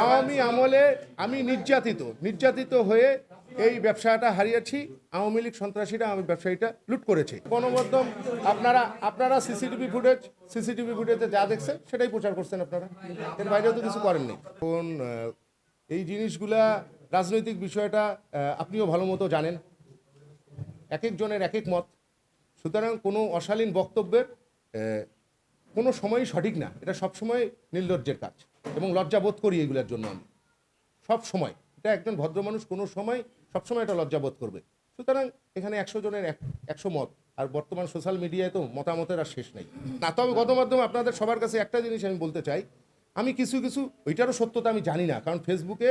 আওয়ামী আমলে আমি নির্যাতিত হয়ে এই ব্যবসাটা হারিয়েছি। আওয়ামী লীগ সন্ত্রাসীরা আমি ব্যবসায়ীটা লুট করেছে। গণমাধ্যম আপনারা সিসিটিভি ফুটেজে যা দেখছেন সেটাই প্রচার করছেন আপনারা, এর বাইরেও তো কিছু করেননি। কোন এই জিনিসগুলা রাজনৈতিক বিষয়টা আপনিও ভালো মতো জানেন, এক একজনের এক এক মত। সুতরাং কোনো অশালীন বক্তব্যের কোনো সময়ই সঠিক না, এটা সবসময় নির্লজ্জের কাজ এবং লজ্জাবোধ করি এগুলোর জন্য। আমি সব সময়, এটা একজন ভদ্র মানুষ কোনো সময় সবসময় এটা লজ্জাবোধ করবে। সুতরাং এখানে 100 জনের 100 মত, আর বর্তমান সোশ্যাল মিডিয়ায় তো মতামতের আর শেষ নেই না। তবে গণমাধ্যমে আপনাদের সবার কাছে একটা জিনিস আমি বলতে চাই, আমি কিছু ওইটারও সত্যতা আমি জানি না, কারণ ফেসবুকে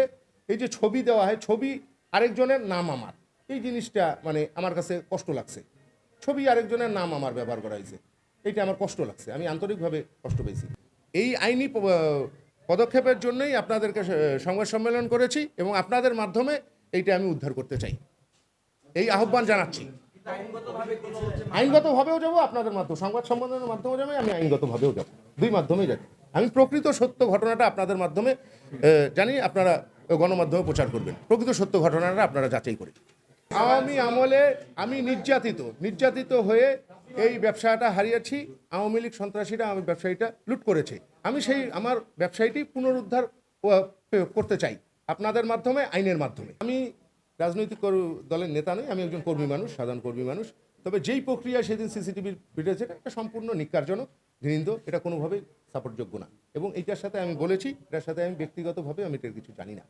এই যে ছবি দেওয়া হয়, ছবি আরেকজনের নাম আমার, এই জিনিসটা মানে আমার কাছে কষ্ট লাগছে। ছবি আরেকজনের নাম আমার ব্যবহার করা হয়েছে, এইটা আমার কষ্ট লাগছে, আমি আন্তরিকভাবে কষ্ট পেয়েছি। এই আইনি পদক্ষেপের জন্যই আপনাদেরকে সংবাদ সম্মেলন করেছি এবং আপনাদের মাধ্যমে এইটা আমি উদ্ধার করতে চাই, এই আহ্বান জানাচ্ছি। আইনগতভাবেও যাবো আপনাদের মাধ্যমে, সংবাদ সম্মেলনের মাধ্যমে যাবে, আমি আইনগতভাবেও যাবো, দুই মাধ্যমেই যাবো। আমি প্রকৃত সত্য ঘটনাটা আপনাদের মাধ্যমে জানি, আপনারা গণমাধ্যমে প্রচার করবেন, প্রকৃত সত্য ঘটনাটা আপনারা যাচাই করে। আওয়ামী আমলে আমি নির্যাতিত হয়ে এই ব্যবসাটা হারিয়েছি। আওয়ামী লীগ সন্ত্রাসীরা আমি ব্যবসায়ীটা লুট করেছে। আমি আমার ব্যবসায়ীটি পুনরুদ্ধার করতে চাই আপনাদের মাধ্যমে, আইনের মাধ্যমে। আমি রাজনৈতিক দলের নেতা নই, আমি একজন কর্মী মানুষ, সাধারণ কর্মী মানুষ। তবে যেই প্রক্রিয়া সেদিন সিসিটিভির ভিডিওছে এটা সম্পূর্ণ নিকারজনক, ঘৃণিত, এটা কোনোভাবেই সাপোর্টযোগ্য না। এবং এইটার সাথে আমি বলেছি, এটার সাথে আমি ব্যক্তিগতভাবে আমি এটার কিছু জানি না।